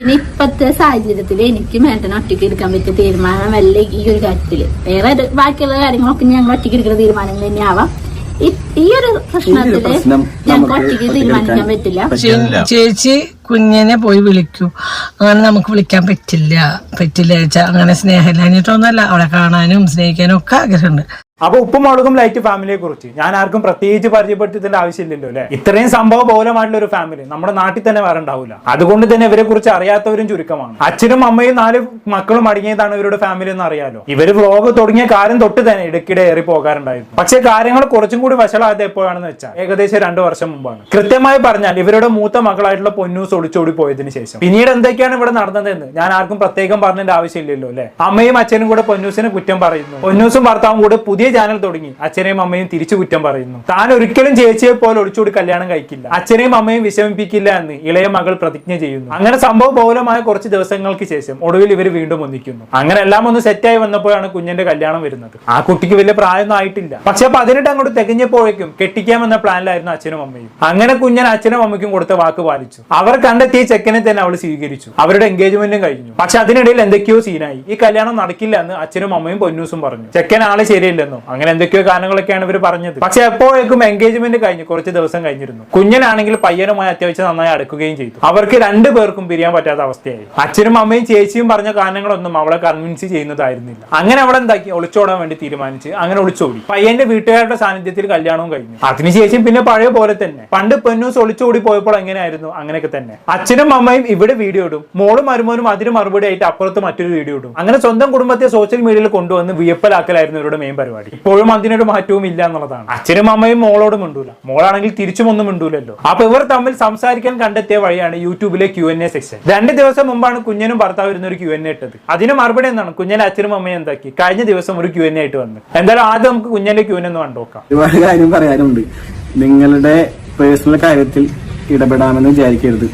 പിന്നെ ഇപ്പത്തെ സാഹചര്യത്തിൽ എനിക്ക് മേട്ടനെ ഒറ്റയ്ക്ക് എടുക്കാൻ പറ്റിയ തീരുമാനമല്ല ഈ ഒരു കാര്യത്തില്. വേറെ ബാക്കിയുള്ള കാര്യങ്ങളൊക്കെ ഞങ്ങൾ ഒറ്റയ്ക്ക് എടുക്കുന്ന തീരുമാനങ്ങൾ തന്നെയാവാം. ഈ ഒരു പ്രശ്നത്തില് ഞങ്ങൾക്ക് ഒറ്റയ്ക്ക് തീരുമാനിക്കാൻ പറ്റില്ല. ചേച്ചി കുഞ്ഞിനെ പോയി വിളിക്കൂ, അങ്ങനെ നമുക്ക് വിളിക്കാൻ പറ്റില്ല വെച്ചാൽ അങ്ങനെ സ്നേഹമില്ലാഞ്ഞിട്ടൊന്നുമല്ല, അവളെ കാണാനും സ്നേഹിക്കാനും ഒക്കെ ആഗ്രഹമുണ്ട്. അപ്പൊ ഉപ്പും മുളകും ലൈറ്റ് ഫാമിലിയെ കുറിച്ച് ഞാൻ ആർക്കും പ്രത്യേകിച്ച് പരിചയപ്പെടുത്തിയതിന്റെ ആവശ്യമില്ലല്ലോ അല്ലെ. ഇത്രയും സംഭവ ബഹുലമായിട്ടുള്ള ഒരു ഫാമിലി നമ്മുടെ നാട്ടിൽ തന്നെ വേറെ ഉണ്ടാവില്ല. അതുകൊണ്ട് തന്നെ ഇവരെ കുറിച്ച് അറിയാത്തവരും ചുരുക്കമാണ്. അച്ഛനും അമ്മയും 4 മക്കളും അടങ്ങിയതാണ് ഇവരുടെ ഫാമിലി എന്ന് അറിയാലോ. ഇവര് വ്ലോഗ് തുടങ്ങിയ കാര്യം തൊട്ട് തന്നെ ഇടയ്ക്കിടെ ഏറി പോകാറുണ്ടായിരുന്നു. പക്ഷേ കാര്യങ്ങൾ കുറച്ചും കൂടി വഷളായത് എപ്പോഴാണെന്ന് വെച്ചാൽ ഏകദേശം 2 വർഷം മുമ്പാണ്. കൃത്യമായി പറഞ്ഞാൽ ഇവരുടെ മൂത്ത മകളായിട്ടുള്ള പൊന്നൂസ് ഒളിച്ചോടി പോയതിനു ശേഷം പിന്നീട് എന്തൊക്കെയാണ് ഇവിടെ നടന്നതെന്ന് ഞാൻ ആർക്കും പ്രത്യേകം പറഞ്ഞതിന്റെ ആവശ്യമില്ലല്ലോ അല്ലെ. അമ്മയും അച്ഛനും കൂടെ പൊന്നൂസിനെ കുറ്റം പറയുന്നു. പൊന്നൂസും ഭർത്താവും കൂടെ പുതിയ ചാനൽ തുടങ്ങി അച്ഛനെയും അമ്മയും തിരിച്ചു കുറ്റം പറയുന്നു. താൻ ഒരിക്കലും ചേച്ചിയെ പോലെ ഒളിച്ചോടി കല്യാണം കഴിക്കില്ല, അച്ഛനെയും അമ്മയും വിഷമിപ്പിക്കില്ല എന്ന് ഇളയ മകൾ പ്രതിജ്ഞ ചെയ്യുന്നു. അങ്ങനെ സംഭവ ബഹുലമായ കുറച്ച് ദിവസങ്ങൾക്ക് ശേഷം ഒടുവിൽ ഇവർ വീണ്ടും ഒന്നിക്കുന്നു. അങ്ങനെ എല്ലാം ഒന്ന് സെറ്റായി വന്നപ്പോഴാണ് കുഞ്ഞിന്റെ കല്യാണം വരുന്നത്. ആ കുട്ടിക്ക് വലിയ പ്രായമൊന്നും ആയിട്ടില്ല. പക്ഷെ 18 അങ്ങോട്ട് തികഞ്ഞപ്പോഴേക്കും കെട്ടിക്കാമെന്ന പ്ലാനിലായിരുന്നു അച്ഛനും അമ്മയും. അങ്ങനെ കുഞ്ഞൻ അച്ഛനും അമ്മയ്ക്കും കൊടുത്ത വാക്ക് പാലിച്ചു. അവർ കണ്ടെത്തിയ ചെക്കനെ തന്നെ അവൾ സ്വീകരിച്ചു. അവരുടെ എൻഗേജ്മെന്റും കഴിഞ്ഞു. പക്ഷെ അതിനിടയിൽ എന്തൊക്കെയോ സീനായി. ഈ കല്യാണം നടക്കില്ല എന്ന് അച്ഛനും അമ്മയും പൊന്നൂസും പറഞ്ഞു. ചെക്കൻ ആള് ശരിയല്ലെന്നോ അങ്ങനെ എന്തൊക്കെയോ കാരണങ്ങളൊക്കെയാണ് ഇവർ പറഞ്ഞത്. പക്ഷെ എപ്പോഴേക്കും എൻഗേജ്മെന്റ് കഴിഞ്ഞ് കുറച്ച് ദിവസം കഴിഞ്ഞിരുന്നു. കുഞ്ഞനാണെങ്കിൽ പയ്യനുമായി അത്യാവശ്യം നന്നായി അടുക്കുകയും ചെയ്തു. അവർക്ക് 2 പേർക്കും പിരിയാൻ പറ്റാത്ത അവസ്ഥയായി. അച്ഛനും അമ്മയും ചേച്ചിയും പറഞ്ഞ കാരണങ്ങളൊന്നും അവളെ കൺവിൻസ് ചെയ്യുന്നതായിരുന്നില്ല. അങ്ങനെ അവളെ എന്താക്കി ഒളിച്ചോടാൻ വേണ്ടി തീരുമാനിച്ച് അങ്ങനെ ഒളിച്ചോടി. പയ്യന്റെ വീട്ടുകാരുടെ സാന്നിധ്യത്തിൽ കല്യാണവും കഴിഞ്ഞു. അതിനുശേഷം പിന്നെ പഴയ പോലെ തന്നെ പണ്ട് പൊന്നൂസ് ഒളിച്ചോടി പോയപ്പോൾ എങ്ങനെയായിരുന്നു അങ്ങനെയൊക്കെ തന്നെ അച്ഛനും അമ്മയും ഇവിടെ വീഡിയോ ഇടും, മോളും മരുമോനും അതിന് മറുപടി ആയിട്ട് അപ്പുറത്ത് മറ്റൊരു വീഡിയോ ഇടും. അങ്ങനെ സ്വന്തം കുടുംബത്തെ സോഷ്യൽ മീഡിയയിൽ കൊണ്ടുവന്ന് വിയപ്പലാക്കലായിരുന്നു ഇവരുടെ മെയിൻ പരിപാടി. ഇപ്പോഴും അതിനൊരു മാറ്റവും ഇല്ല എന്നുള്ളതാണ്. അച്ഛനും അമ്മയും മോളോട് മിണ്ടൂല, മോളാണെങ്കിൽ തിരിച്ചും ഒന്നും മിണ്ടൂലല്ലോ. അപ്പൊ ഇവർ തമ്മിൽ സംസാരിക്കാൻ കണ്ടെത്തിയ വഴിയാണ് യൂട്യൂബിലെ Q&A സെക്ഷൻ. 2 ദിവസം മുമ്പാണ് കുഞ്ഞനും ഭർത്താവ് ഇരുന്ന ഒരു Q&A ഇട്ടത്. അതിന് മറുപടി എന്താണ് കുഞ്ഞൻ അച്ഛനും അമ്മയും എന്താക്കി കഴിഞ്ഞ ദിവസം ഒരു Q&A ആയിട്ട് വന്നു. എന്തായാലും ആദ്യം നമുക്ക് കുഞ്ഞന്റെ Q&A ഒന്ന് കണ്ടുനോക്കാം. ഒരുപാട് കാര്യം പറയാനുണ്ട്. നിങ്ങളുടെ പേഴ്സണൽ കാര്യത്തിൽ ഇടപെടാമെന്ന് വിചാരിക്കരുത്.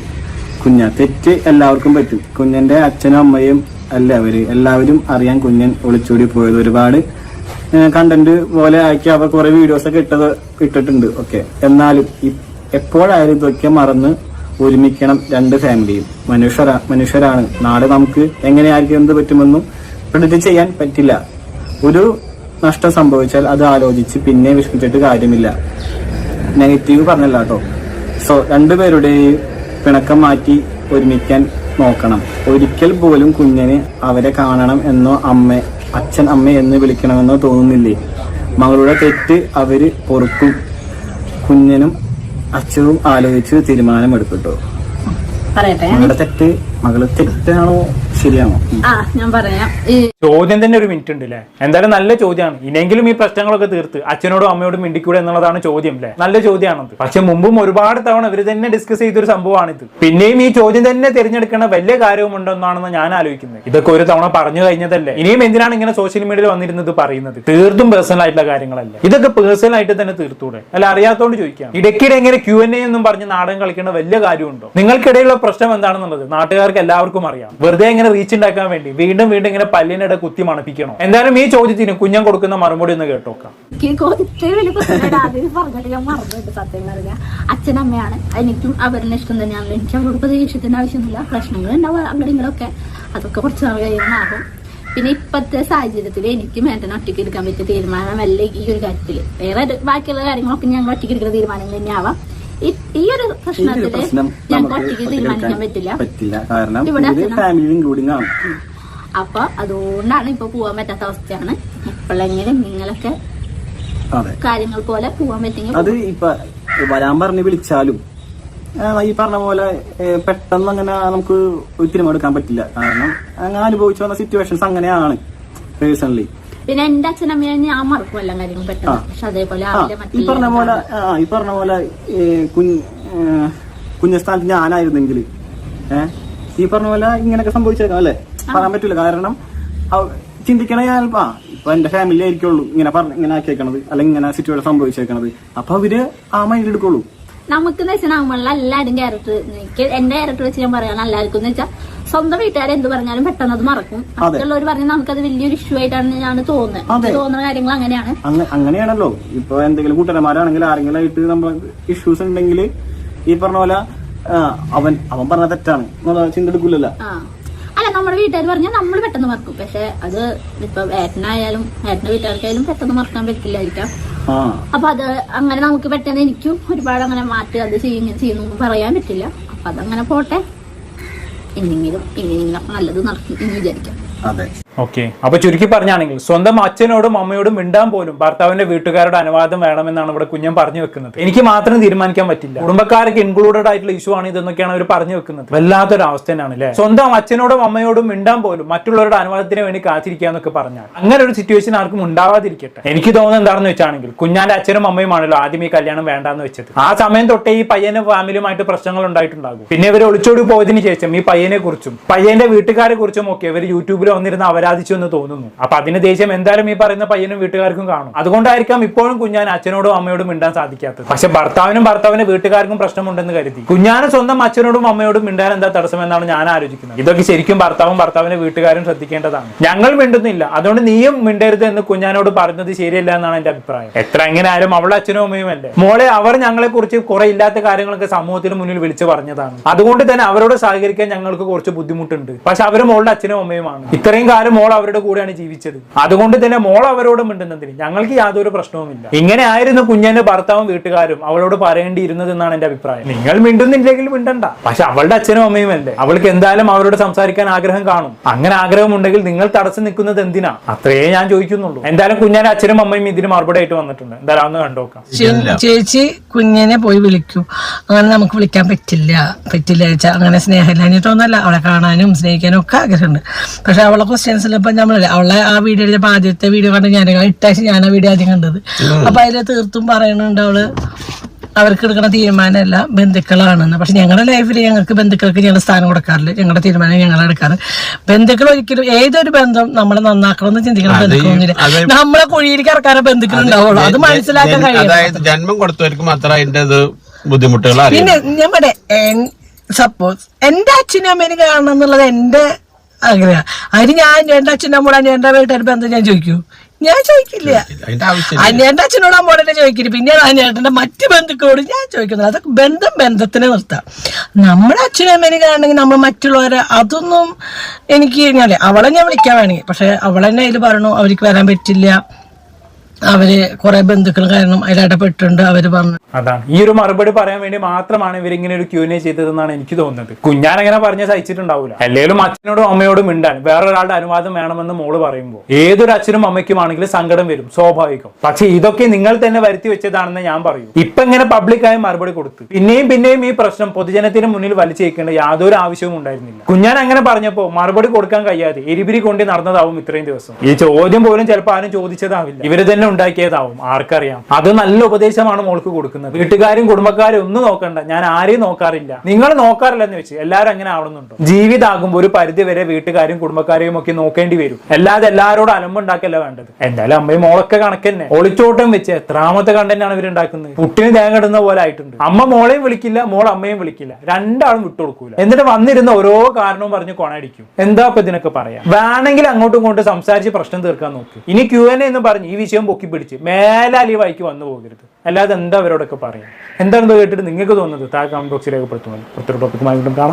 തെറ്റ് എല്ലാവർക്കും പറ്റും. കുഞ്ഞന്റെ അച്ഛനും അമ്മയും എല്ലാവരും അറിയാൻ കുഞ്ഞൻ ഒളിച്ചോടി പോയത്. ഒരുപാട് കണ്ടന്റ് പോലെ ആക്കി അവർ കുറെ വീഡിയോസ് ഒക്കെ ഇട്ടിട്ടുണ്ട്. ഓക്കെ, എന്നാലും എപ്പോഴായാലും ഇതൊക്കെ മറന്ന് ഒരുമിക്കണം 2 ഫാമിലിയും. മനുഷ്യരാണ്. നാളെ നമുക്ക് എങ്ങനെയായിരിക്കും എന്ത് പറ്റുമെന്നും പ്രെഡിക്റ്റ് ചെയ്യാൻ പറ്റില്ല. ഒരു നഷ്ടം സംഭവിച്ചാൽ അത് ആലോചിച്ച് പിന്നെ വിഷമിച്ചിട്ട് കാര്യമില്ല. നെഗറ്റീവ് പറഞ്ഞല്ല കേട്ടോ. സോ 2 പേരുടെയും പിണക്കം മാറ്റി ഒരുമിക്കാൻ നോക്കണം. ഒരിക്കൽ പോലും കുഞ്ഞിന് അവരെ കാണണം എന്നോ അച്ഛൻ അമ്മ എന്ന് വിളിക്കണമെന്നോ തോന്നുന്നില്ലേ? മകളുടെ തെറ്റ് അവര് പൊറുക്കും. കുഞ്ഞനും അച്ഛനും ആലോചിച്ച് തീരുമാനമെടുക്കട്ടോ. മകളുടെ തെറ്റ് മകള് തെറ്റാണോ ശരിയാണോ? ഞാൻ പറയാം. ചോദ്യം തന്നെ ഒരു മിനിറ്റ് ഉണ്ട് അല്ലേ. എന്തായാലും നല്ല ചോദ്യമാണ്. ഇനിയെങ്കിലും ഈ പ്രശ്നങ്ങളൊക്കെ തീർത്ത് അച്ഛനോടും അമ്മയോടും മിണ്ടിക്കൂടെ എന്നുള്ളതാണ് ചോദ്യം അല്ലേ. നല്ല ചോദ്യമാണത്. പക്ഷെ മുമ്പും ഒരുപാട് തവണ ഇവർ തന്നെ ഡിസ്കസ് ചെയ്തൊരു സംഭവമാണിത്. പിന്നെയും ഈ ചോദ്യം തന്നെ തിരഞ്ഞെടുക്കേണ്ട വലിയ കാര്യവും ഉണ്ടെന്നാണെന്ന് ഞാൻ ആലോചിക്കുന്നത്. ഇതൊക്കെ ഒരു തവണ പറഞ്ഞു കഴിഞ്ഞതല്ലേ. ഇനിയും എന്തിനാണ് ഇങ്ങനെ സോഷ്യൽ മീഡിയയിൽ വന്നിരുന്നത് പറയുന്നത്? തീർത്തും പേഴ്സണൽ ആയിട്ടുള്ള കാര്യങ്ങളല്ല. ഇതൊക്കെ പേഴ്സണൽ ആയിട്ട് തന്നെ തീർത്തൂടെ? അല്ല, അറിയാത്തോണ്ട് ചോദിക്കാം. ഇടയ്ക്കിടെ എങ്ങനെ Q&A എന്നും പറഞ്ഞ് നാടകം കളിക്കേണ്ട വലിയ കാര്യമുണ്ടോ? നിങ്ങൾക്കിടയിലുള്ള പ്രശ്നം എന്താണെന്നുള്ളത് നാട്ടുകാർക്ക് എല്ലാവർക്കും അറിയാം. വെറുതെ ഇങ്ങനെ റീച്ച് ഉണ്ടാക്കാൻ വേണ്ടി വീണ്ടും ഇങ്ങനെ പല്ലിനിടെ കുത്തി മണപ്പിക്കണോ? എന്തായാലും ഈ ചോദ്യത്തിന് കുഞ്ഞൻ കൊടുക്കുന്ന മറുപടി ഒന്ന് കേട്ടോക്കാം. അച്ഛനമ്മയാണ്, എനിക്കും അവരുടെ ഇഷ്ടം തന്നെയാണ്. എനിക്ക് അവരോട് പ്രതീക്ഷത്തിന്റെ ആവശ്യമൊന്നുമില്ല. പ്രശ്നങ്ങൾ ഉണ്ടാവും അങ്ങനെയൊക്കെ, അതൊക്കെ കുറച്ച് നാൾ കഴിയുന്നതാകും. പിന്നെ ഇപ്പത്തെ സാഹചര്യത്തിൽ എനിക്ക് മേട്ടനെ ഒറ്റയ്ക്ക് എടുക്കാൻ പറ്റിയ തീരുമാനമല്ല ഈ ഒരു കാര്യത്തില്. വേറെ ബാക്കിയുള്ള കാര്യങ്ങളൊക്കെ ഞങ്ങൾ ഒറ്റയ്ക്ക് എടുക്കുന്ന തീരുമാനങ്ങൾ തന്നെയാവാം. ഈ ഒരു പ്രശ്നത്തില് ഞങ്ങൾക്ക് ഒറ്റയ്ക്ക് തീരുമാനിക്കാൻ പറ്റില്ല. കാരണം ഇവിടെ അപ്പൊ അതുകൊണ്ടാണ് ഇപ്പൊ പോവാൻ പറ്റാത്ത അവസ്ഥയാണ്. എപ്പോഴെങ്കിലും നിങ്ങളൊക്കെ കാര്യങ്ങൾ പോലെ പോവാൻ പറ്റുമെങ്കിൽ അത് ഇപ്പൊ വരാൻ പറഞ്ഞ് വിളിച്ചാലും ഈ പറഞ്ഞ പോലെ പെട്ടെന്ന് അങ്ങനെ നമുക്ക് തീരുമാനം എടുക്കാൻ പറ്റില്ല. കാരണം അങ്ങനെ അനുഭവിച്ചു വന്ന സിറ്റുവേഷൻസ് അങ്ങനെയാണ് പേഴ്സണലി. പിന്നെ എന്റെ അച്ഛനമ്മയെ ഞാൻ മറക്കും എല്ലാ കാര്യങ്ങളും പെട്ടെന്ന്. പക്ഷെ അതേപോലെ ഈ പറഞ്ഞ പോലെ കുഞ്ഞസ്ഥാനത്ത് ഞാനായിരുന്നെങ്കിൽ ഈ പറഞ്ഞ പോലെ ഇങ്ങനെയൊക്കെ സംഭവിച്ചേക്കാം അല്ലെ. പറയാൻ പറ്റൂല. കാരണം ചിന്തിക്കണ ഞാൻ ഇപ്പൊ എന്റെ ഫാമിലി ആയിരിക്കുള്ളൂ ഇങ്ങനെ ആക്കിയേക്കണത് അല്ലെങ്കിൽ ഇങ്ങനെ സിറ്റുവേഷൻ സംഭവിച്ചേക്കണത്. അപ്പൊ അവര് ആ മൈൻഡിൽ എടുക്കുള്ളൂ. നമുക്ക് നമ്മളിൽ എല്ലാവരും ക്യാരക്ടർ, എനിക്ക് എന്റെ ക്യാരക്ടർ വെച്ച് ഞാൻ പറയാൻ എല്ലാവർക്കും എന്ന് വെച്ചാൽ സ്വന്തം വീട്ടുകാരെ എന്ത് പറഞ്ഞാലും പെട്ടെന്ന് അത് മറക്കും. മറ്റുള്ളവർ പറഞ്ഞാൽ നമുക്കത് വലിയൊരു ഇഷ്യൂ ആയിട്ടാണ് ഞാൻ തോന്നുന്ന കാര്യങ്ങൾ അങ്ങനെയാണല്ലോ. ഇപ്പൊ എന്തെങ്കിലും കൂട്ടുകാരന്മാരാണെങ്കിൽ ആരെങ്കിലും ആയിട്ട് നമ്മൾ ഇഷ്യൂസ് ഉണ്ടെങ്കിൽ ഈ പറഞ്ഞ പോലെ അവൻ പറഞ്ഞ തെറ്റാണ് എന്നുള്ള ചിന്ത എടുക്കൂലല്ലോ. അല്ല, നമ്മുടെ വീട്ടുകാർ പറഞ്ഞാൽ നമ്മൾ പെട്ടെന്ന് മറക്കും. പക്ഷെ അത് ഇപ്പൊ ഏട്ടനായാലും ഏട്ടന്റെ വീട്ടുകാർക്കായാലും പെട്ടെന്ന് മറക്കാൻ പറ്റില്ലായിരിക്കാം. അപ്പൊ അത് അങ്ങനെ നമുക്ക് പെട്ടെന്ന് എനിക്കും ഒരുപാട് അങ്ങനെ മാറ്റി അത് ഇങ്ങനെ ചെയ്യുന്നു പറയാൻ പറ്റില്ല. അപ്പൊ അതങ്ങനെ പോട്ടെ, ഇനിയെങ്കിലും നല്ലത് നടക്കും എന്ന് വിചാരിക്കാം. ഓക്കെ. അപ്പൊ ചുരുക്കി പറഞ്ഞാണെങ്കിൽ സ്വന്തം അച്ഛനോടും അമ്മയോടും മിണ്ടാൻ പോലും ഭർത്താവിന്റെ വീട്ടുകാരുടെ അനുവാദം വേണമെന്നാണ് ഇവിടെ കുഞ്ഞൻ പറഞ്ഞു വെക്കുന്നത്. എനിക്ക് മാത്രം തീരുമാനിക്കാൻ പറ്റില്ല, കുടുംബക്കാർക്ക് ഇൻക്ലൂഡഡ് ആയിട്ടുള്ള ഇഷ്യൂ ആണ് ഇതെന്നൊക്കെയാണ് അവർ പറഞ്ഞു വെക്കുന്നത്. വല്ലാത്തൊരു അവസ്ഥ തന്നെയാണ് അല്ലെ. സ്വന്തം അച്ഛനോടും അമ്മയോടും മിണ്ടാൻ പോലും മറ്റുള്ളവരുടെ അനുവാദത്തിന് വേണ്ടി കാത്തിരിക്കാന്നൊക്കെ പറഞ്ഞാൽ അങ്ങനെ ഒരു സിറ്റുവേഷൻ ആർക്കും ഉണ്ടാവാതിരിക്കട്ടെ. എനിക്ക് തോന്നുന്നത് എന്താണെന്ന് വെച്ചാണെങ്കിൽ കുഞ്ഞാന്റെ അച്ഛനും അമ്മയുമാണല്ലോ ആദ്യം ഈ കല്യാണം വേണ്ടാന്ന് വെച്ചത്. ആ സമയം തൊട്ടേ ഈ പയ്യന്റെ ഫാമിലിയുമായിട്ട് പ്രശ്നങ്ങൾ ഉണ്ടായിട്ടുണ്ടാകും. പിന്നെ ഇവർ ഒളിച്ചോടി പോയതിനു ശേഷം ഈ പയ്യനെ കുറിച്ചും പയ്യന്റെ വീട്ടുകാരെ കുറിച്ചും ഒക്കെ ഇവർ യൂട്യൂബിൽ വന്നിരുന്ന അപരാധിച്ചു എന്ന് തോന്നുന്നു. അപ്പൊ അതിന് ദേഷ്യം എന്തായാലും ഈ പറയുന്ന പയ്യനും വീട്ടുകാർക്കും കാണും. അതുകൊണ്ടായിരിക്കാം ഇപ്പോഴും കുഞ്ഞാൻ അച്ഛനോടും അമ്മയോടും മിണ്ടാൻ സാധിക്കാത്തത്. പക്ഷെ ഭർത്താവിന്റെ വീട്ടുകാർക്കും പ്രശ്നമുണ്ടെന്ന് കരുതി കുഞ്ഞാന് സ്വന്തം അച്ഛനോടും അമ്മയോടും മിണ്ടാൻ എന്താ തടസ്സമെന്നാണ് ഞാൻ ആലോചിക്കുന്നത്. ഇതൊക്കെ ശരിക്കും ഭർത്താവിന്റെ വീട്ടുകാരും ശ്രദ്ധിക്കേണ്ടതാണ്. ഞങ്ങൾ മിണ്ടുന്നില്ല, അതുകൊണ്ട് നീയും മിണ്ടരുത് എന്ന് കുഞ്ഞാനോട് പറഞ്ഞത് ശരിയല്ല എന്നാണ് എന്റെ അഭിപ്രായം. എത്ര എങ്ങനെ ആയാലും അവളുടെ അച്ഛനും അമ്മയും അല്ലേ മോളെ. അവർ ഞങ്ങളെ കുറിച്ച് കുറെ ഇല്ലാത്ത കാര്യങ്ങളൊക്കെ സമൂഹത്തിന് മുന്നിൽ വിളിച്ചു പറഞ്ഞതാണ്. അതുകൊണ്ട് തന്നെ അവരോട് സഹകരിക്കാൻ ഞങ്ങൾക്ക് കുറച്ച് ബുദ്ധിമുട്ടുണ്ട്. പക്ഷെ അവർ മോളുടെ അച്ഛനും അമ്മയുമാണ്. ഇത്രയും കാലം മോൾ അവരുടെ കൂടെയാണ് ജീവിച്ചത്. അതുകൊണ്ട് തന്നെ മോൾ അവരോട് മിണ്ടുന്നതിന് ഞങ്ങൾക്ക് യാതൊരു പ്രശ്നവുമില്ല. ഇങ്ങനെ ആയിരുന്നു കുഞ്ഞന്റെ ഭർത്താവും വീട്ടുകാരും അവളോട് പറയേണ്ടിയിരുന്നത് എന്നാണ് എന്റെ അഭിപ്രായം. നിങ്ങൾ മിണ്ടുന്നില്ലെങ്കിൽ മിണ്ടണ്ട, പക്ഷെ അവളുടെ അച്ഛനും അമ്മയും അല്ലേ, അവൾക്ക് എന്തായാലും അവരോട് സംസാരിക്കാൻ ആഗ്രഹം കാണും. അങ്ങനെ ആഗ്രഹം ഉണ്ടെങ്കിൽ നിങ്ങൾ തടസ്സം നിൽക്കുന്നത് എന്തിനാ? അത്രേ ഞാൻ ചോദിക്കുന്നുള്ളൂ. എന്തായാലും കുഞ്ഞന്റെ അച്ഛനും അമ്മയും ഇതിന് മറുപടി ആയിട്ട് വന്നിട്ടുണ്ട്. എന്തായാലും ഒന്ന് കണ്ടോക്കാം. ചേച്ചി കുഞ്ഞിനെ പോയി വിളിക്കൂ. അങ്ങനെ നമുക്ക് വിളിക്കാൻ പറ്റില്ല വെച്ചാൽ അങ്ങനെ സ്നേഹമില്ലാഞ്ഞിട്ടൊന്നുമല്ല, അവളെ കാണാനും സ്നേഹിക്കാനും ഒക്കെ ആഗ്രഹമുണ്ട്. പക്ഷെ അവളെ ക്വസ്റ്റ്യൻസിൽ ഇപ്പൊ നമ്മളല്ലേ അവളെ ആ വീഡിയോ ആദ്യത്തെ വീഡിയോ കണ്ട് ഞാൻ ഇട്ടാഴ്ച ഞാൻ ആ വീഡിയോ ആദ്യം കണ്ടത്. അപ്പൊ അതിൽ തീർത്തും പറയുന്നുണ്ട് അവള് അവർക്ക് എടുക്കുന്ന തീരുമാനമല്ല ബന്ധുക്കളാണെന്ന്. പക്ഷെ ഞങ്ങളുടെ ലൈഫിൽ ഞങ്ങൾക്ക് ബന്ധുക്കൾക്ക് ഞങ്ങൾ സ്ഥാനം കൊടുക്കാറില്ല. ഞങ്ങളുടെ തീരുമാനം ഞങ്ങൾ എടുക്കാറ്. ബന്ധുക്കൾ ഒരിക്കലും ഏതൊരു ബന്ധം നമ്മളെ നന്നാക്കണമെന്ന് ചിന്തിക്കണം. ബന്ധുക്കളൊന്നുമില്ല, നമ്മളെ കുഴിയിലേക്ക് ഇറക്കാനേ ബന്ധുക്കൾ ഉണ്ടാവുള്ളൂ. അത് മനസ്സിലാക്കാൻ കഴിയും. ജന്മം കൊടുത്തവർക്ക് മാത്രം അതിന്റെ ബുദ്ധിമുട്ടുകൾ. പിന്നെ ഞാൻ പറയാം, സപ്പോസ് എന്റെ അച്ഛനും അമ്മേനും കാണണം എന്നുള്ളത് എന്റെ ആഗ്രഹം. അതിന് ഞാൻ എന്റെ അച്ഛനും അമ്മോടും എന്റെ വീട്ടുകാർ ബന്ധം ഞാൻ ചോദിക്കൂ? ഞാൻ ചോദിക്കില്ല. എന്റെ അച്ഛനോട് അമ്മോടെ ചോദിക്കില്ല. പിന്നെ അനിയേട്ടന്റെ മറ്റു ബന്ധുക്കളോട് ഞാൻ ചോദിക്കുന്നത്. അതൊക്കെ ബന്ധത്തിനെ നിർത്താം. നമ്മുടെ അച്ഛനും അമ്മേനെ കാണണമെങ്കിൽ നമ്മൾ മറ്റുള്ളവരെ അതൊന്നും എനിക്ക് അവളെ ഞാൻ വിളിക്കാൻ വേണമെങ്കിൽ, പക്ഷെ അവളെന്നെ അതിൽ പറഞ്ഞു അവർക്ക് വരാൻ പറ്റില്ല, അവര് കുറെ ബന്ധുക്കൾ കാരണം അതിലിടപെട്ടുണ്ട് അവര് പറഞ്ഞു. അതാണ് ഈ ഒരു മറുപടി പറയാൻ വേണ്ടി മാത്രമാണ് ഇവരിങ്ങനെ ഒരു Q&A ചെയ്തതെന്നാണ് എനിക്ക് തോന്നുന്നത്. കുഞ്ഞാൻ അങ്ങനെ പറഞ്ഞ സഹിച്ചിട്ടുണ്ടാവില്ല. അല്ലെങ്കിലും അച്ഛനോടും അമ്മയോടും മിണ്ടാൻ വേറൊരാളുടെ അനുവാദം വേണമെന്ന് മോള് പറയുമ്പോൾ ഏതൊരു അച്ഛനും അമ്മയ്ക്കും ആണെങ്കിലും സങ്കടം വരും, സ്വാഭാവികം. പക്ഷെ ഇതൊക്കെ നിങ്ങൾ തന്നെ വരുത്തി വെച്ചതാണെന്ന് ഞാൻ പറയും. ഇപ്പൊ ഇങ്ങനെ പബ്ലിക്കായി മറുപടി കൊടുത്ത് പിന്നെയും ഈ പ്രശ്നം പൊതുജനത്തിന് മുന്നിൽ വലിച്ചേക്കേണ്ട യാതൊരു ആവശ്യവും ഉണ്ടായിരുന്നില്ല. കുഞ്ഞാൻ അങ്ങനെ പറഞ്ഞപ്പോ മറുപടി കൊടുക്കാൻ കഴിയാതെ എരിപിരി കൊണ്ട് നടന്നതാവും ഇത്രയും ദിവസം. ഈ ചോദ്യം പോലും ചിലപ്പോൾ ആരും ചോദിച്ചതാവില്ല, ഇവര് തന്നെ ഉണ്ടാക്കിയതാവും, ആർക്കറിയാം. അത് നല്ല ഉപദേശമാണ് മോൾക്ക് കൊടുക്കുന്നത്. വീട്ടുകാരും കുടുംബക്കാരും ഒന്നും നോക്കണ്ട, ഞാൻ ആരെയും നോക്കാറില്ല, നിങ്ങൾ നോക്കാറില്ലെന്ന് വെച്ച് എല്ലാവരും അങ്ങനെ ആവണമെന്നുണ്ടോ? ജീവിതമാകുമ്പോൾ ഒരു പരിധി വരെ വീട്ടുകാരും കുടുംബക്കാരെയും ഒക്കെ നോക്കേണ്ടി വരും. അല്ലാതെ എല്ലാവരോടും അലമ്പുണ്ടാക്കല്ല വേണ്ടത്. എന്തായാലും അമ്മയും മോളൊക്കെ കണക്കന്നെ. ഒളിച്ചോട്ടം വെച്ച് എത്രാമത്തെ കണ്ടന്റാണ് ഇവരുണ്ടാക്കുന്നത്. കുട്ടിന് തേങ്ങ ഇടുന്ന പോലെ ആയിട്ടുണ്ട്. അമ്മ മോളെയും വിളിക്കില്ല, മോൾ അമ്മയും വിളിക്കില്ല, രണ്ടാളും വിട്ടുകൊടുക്കൂല. എന്നിട്ട് വന്നിരുന്ന ഓരോ കാരണവും പറഞ്ഞ് കൊണടിക്കും. എന്താ ഇപ്പൊ ഇതിനൊക്കെ പറയാം? വേണമെങ്കിൽ അങ്ങോട്ടും ഇങ്ങോട്ടും സംസാരിച്ച് പ്രശ്നം തീർക്കാൻ നോക്ക്. ഇനി Q&A എന്ന് പറഞ്ഞ് ഈ വിഷയം പൊക്കി പിടിച്ച് മേലാൽ ഈ വഴിക്ക് വന്നു പോകരുത്. അല്ലാതെ എന്താ അവരോടൊക്കെ പറയാം? എന്താണെന്ന് കേട്ടിട്ട് നിങ്ങൾക്ക് തോന്നുന്നത് താഴെ കമന്റ് ബോക്സിൽ രേഖപ്പെടുത്തുന്നത്. ഒത്തിരി ടോപ്പിക്കുമായി വീണ്ടും കാണാം.